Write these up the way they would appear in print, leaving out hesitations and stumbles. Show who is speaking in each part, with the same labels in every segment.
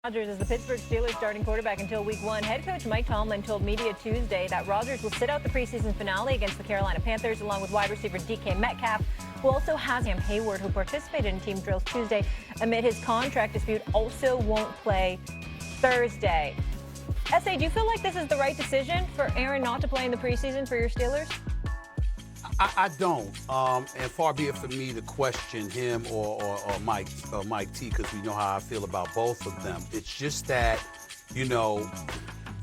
Speaker 1: Rodgers is the Pittsburgh Steelers starting quarterback until Week 1. Head coach Mike Tomlin told media Tuesday that Rodgers will sit out the preseason finale against the Carolina Panthers, along with wide receiver DK Metcalf, who also has Cam Hayward, who participated in team drills Tuesday amid his contract dispute, also won't play Thursday. S.A., do you feel like this is the right decision for Aaron not to play in the preseason for your Steelers?
Speaker 2: I don't, and far be it for me to question him or Mike T, because we know how I feel about both of them. It's just that,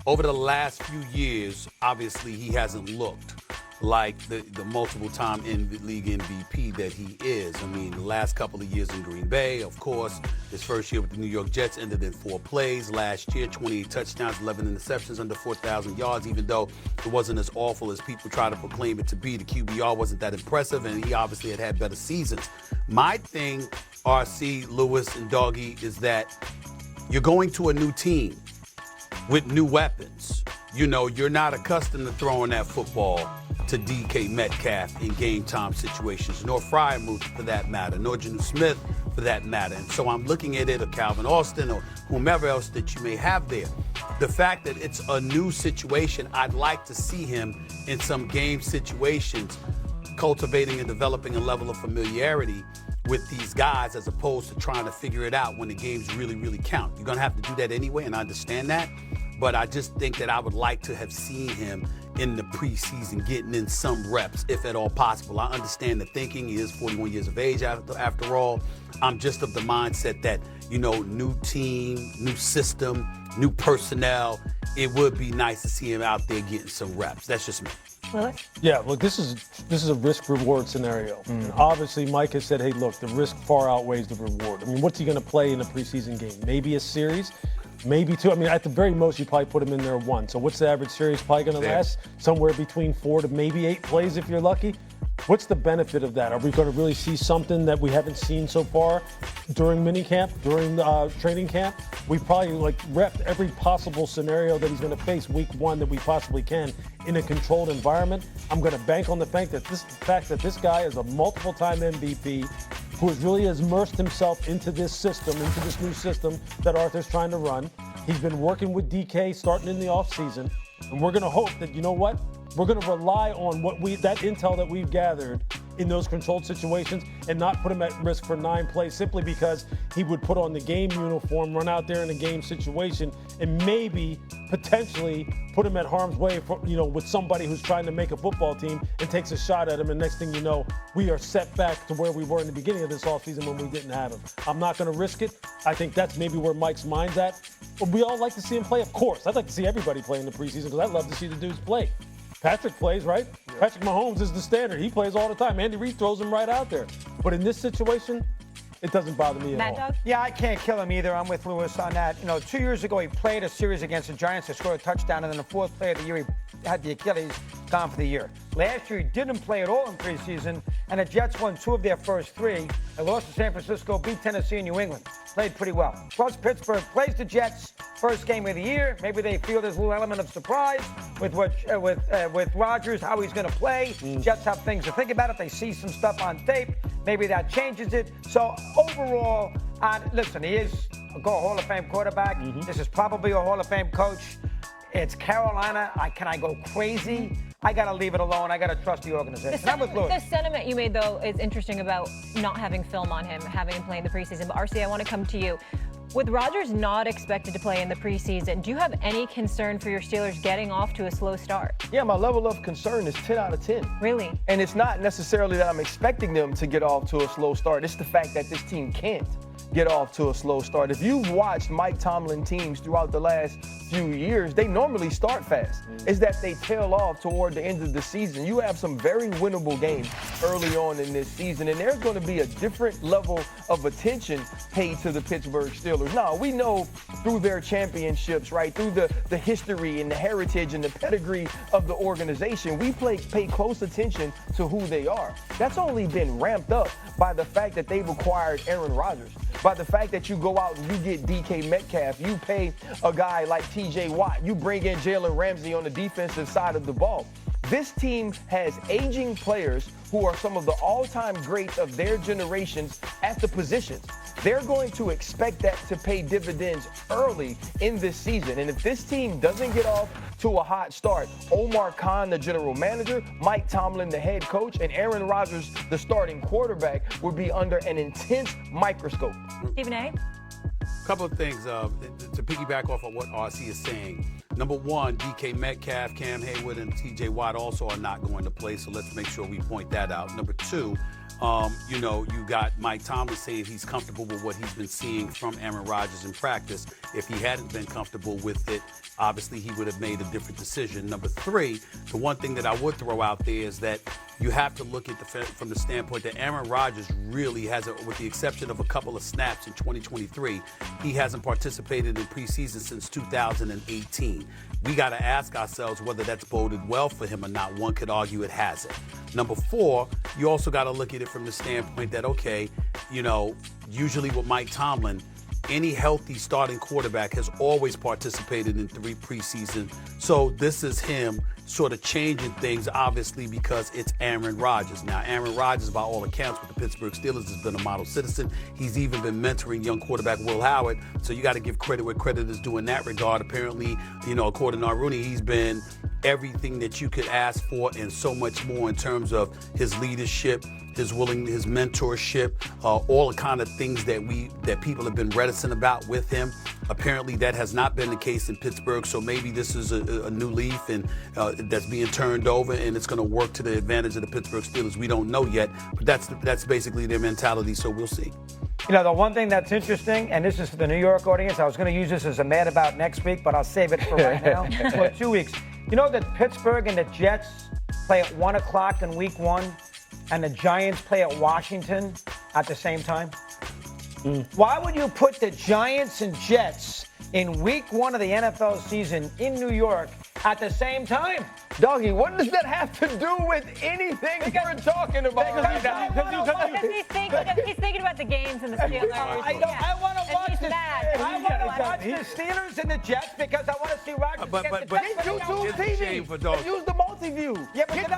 Speaker 2: over the last few years, obviously he hasn't looked like the multiple-time league MVP that he is. I mean, the last couple of years in Green Bay, of course, his first year with the New York Jets ended in 4 plays. Last year, 28 touchdowns, 11 interceptions, under 4,000 yards, even though it wasn't as awful as people try to proclaim it to be. The QBR wasn't that impressive, and he obviously had better seasons. My thing, RC, Lewis, and Doggy, is that you're going to a new team with new weapons. You're not accustomed to throwing that football to DK Metcalf in game time situations, nor Freiermuth for that matter, nor Jonnu Smith for that matter. And so I'm looking at it, or Calvin Austin, or whomever else that you may have there. The fact that it's a new situation, I'd like to see him in some game situations cultivating and developing a level of familiarity with these guys, as opposed to trying to figure it out when the games really, really count. You're going to have to do that anyway, and I understand that. But I just think that I would like to have seen him in the preseason getting in some reps, if at all possible. I understand the thinking. He is 41 years of age after all. I'm just of the mindset that, new team, new system, new personnel. It would be nice to see him out there getting some reps. That's just me.
Speaker 1: Willis?
Speaker 3: Yeah, look, this is a risk-reward scenario. And obviously, Mike has said, hey, look, the risk far outweighs the reward. I mean, what's he going to play in a preseason game? Maybe a series? Maybe 2. I mean, at the very most, you probably put him in there 1. So what's the average series probably going to last? Somewhere between 4 to maybe 8 plays if you're lucky. What's the benefit of that? Are we going to really see something that we haven't seen so far during minicamp, during training camp? We probably repped every possible scenario that he's going to face week 1 that we possibly can in a controlled environment. I'm going to bank on the fact that this guy is a multiple-time MVP who has really immersed himself into this system, into this new system that Arthur's trying to run. He's been working with DK starting in the offseason, and we're going to hope that, we're going to rely on that intel that we've gathered in those controlled situations and not put him at risk for 9 plays simply because he would put on the game uniform, run out there in a game situation, and maybe potentially put him at harm's way with somebody who's trying to make a football team and takes a shot at him. And next thing you know, we are set back to where we were in the beginning of this offseason when we didn't have him. I'm not going to risk it. I think that's maybe where Mike's mind's at. But we all like to see him play, of course. I'd like to see everybody play in the preseason because I'd love to see the dudes play. Patrick plays, right? Yeah. Patrick Mahomes is the standard. He plays all the time. Andy Reid throws him right out there. But in this situation, it doesn't bother me at all.
Speaker 4: Yeah, I can't kill him either. I'm with Lewis on that. 2 years ago, he played a series against the Giants. He scored a touchdown, and then the 4th play of the year, he had the Achilles, gone for the year. Last year, he didn't play at all in preseason, and the Jets won 2 of their first 3. They lost to San Francisco, beat Tennessee and New England. Played pretty well. Plus, Pittsburgh plays the Jets, first game of the year. Maybe they feel there's a little element of surprise with Rodgers, how he's going to play. Jets have things to think about it. They see some stuff on tape. Maybe that changes it. So overall, listen, he is a Hall of Fame quarterback. This is probably a Hall of Fame coach. It's Carolina. Can I go crazy? I got to leave it alone. I got to trust the organization.
Speaker 1: The sentiment you made, though, is interesting about not having film on him, having him play in the preseason. But, RC, I want to come to you. With Rodgers not expected to play in the preseason, do you have any concern for your Steelers getting off to a slow start?
Speaker 5: Yeah, my level of concern is 10 out of 10.
Speaker 1: Really?
Speaker 5: And it's not necessarily that I'm expecting them to get off to a slow start. It's the fact that this team can't get off to a slow start. If you've watched Mike Tomlin teams throughout the last few years, they normally start fast. It's that they tail off toward the end of the season. You have some very winnable games early on in this season, and there's going to be a different level of attention paid to the Pittsburgh Steelers. Now, we know through their championships, right, through the history and the heritage and the pedigree of the organization, we pay close attention to who they are. That's only been ramped up by the fact that they've acquired Aaron Rodgers, by the fact that you go out and you get DK Metcalf, you pay a guy like TJ Watt, you bring in Jalen Ramsey on the defensive side of the ball. This team has aging players who are some of the all-time greats of their generations at the positions. They're going to expect that to pay dividends early in this season. And if this team doesn't get off to a hot start, Omar Khan, the general manager, Mike Tomlin, the head coach, and Aaron Rodgers, the starting quarterback, will be under an intense microscope.
Speaker 1: Stephen A.
Speaker 2: Couple of things to piggyback off of what RC is saying. Number one, DK Metcalf, Cam Hayward, and TJ Watt also are not going to play, so let's make sure we point that out. Number two, you got Mike Tomlin saying he's comfortable with what he's been seeing from Aaron Rodgers in practice. If he hadn't been comfortable with it, obviously he would have made a different decision. Number three, the one thing that I would throw out there is that you have to look at from the standpoint that Aaron Rodgers really hasn't, with the exception of a couple of snaps in 2023, he hasn't participated in preseason since 2018. We got to ask ourselves whether that's boded well for him or not. One could argue it hasn't. Number four, you also got to look at it from the standpoint that, okay, usually with Mike Tomlin, any healthy starting quarterback has always participated in 3 preseason. So this is him sort of changing things, obviously, because it's Aaron Rodgers. Now, Aaron Rodgers, by all accounts, with the Pittsburgh Steelers, has been a model citizen. He's even been mentoring young quarterback Will Howard. So you got to give credit where credit is due in that regard. Apparently, according to Rooney, he's been everything that you could ask for and so much more in terms of his leadership, his mentorship, all the kind of things that people have been reticent about with him. Apparently, that has not been the case in Pittsburgh. So maybe this is a new leaf and that's being turned over, and it's going to work to the advantage of the Pittsburgh Steelers. We don't know yet, but that's basically their mentality. So we'll see.
Speaker 4: The one thing that's interesting, and this is for the New York audience, I was going to use this as a mad about next week, but I'll save it for right now, for 2 weeks. You know that Pittsburgh and the Jets play at 1 o'clock in week 1, and the Giants play at Washington at the same time? Why would you put the Giants and Jets in week 1 of the NFL season in New York at the same time?
Speaker 5: Doggy, what does that have to do with anything we're talking about right now?
Speaker 1: Because he's thinking about the games and the Steelers.
Speaker 4: I want to watch
Speaker 1: the
Speaker 4: Steelers and the Jets because I want to see Rodgers get the
Speaker 5: Get YouTube TV and use the multi-view.
Speaker 4: Yeah, but
Speaker 5: get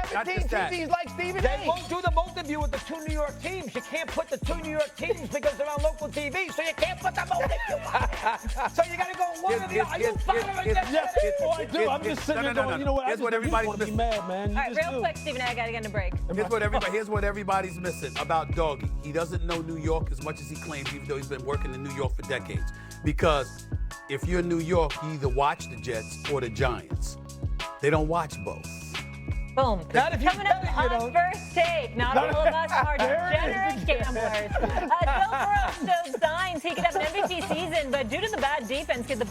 Speaker 5: 17 TVs like Stephen A.
Speaker 4: They won't do the multi-view with the 2 New York teams. You can't put the 2 New York teams because they're on local TV, so you can't put the multi-view on. So you got to go one or the other. Are you following this?
Speaker 3: Yes, I do. I'm just sitting there going, you know what?
Speaker 2: Here's what everybody's
Speaker 3: missing. Mad, man.
Speaker 1: All right, real quick, Stephen, I got to get in a break.
Speaker 2: Here's what everybody's missing about Doggy. He doesn't know New York as much as he claims, even though he's been working in New York for decades. Because if you're in New York, you either watch the Jets or the Giants. They don't watch both.
Speaker 1: Boom.
Speaker 4: Not if you
Speaker 1: Coming up on First Take, not all of us are degenerate gamblers. Joe Burrow showed signs he could have an MVP season, but due to the bad defense, get the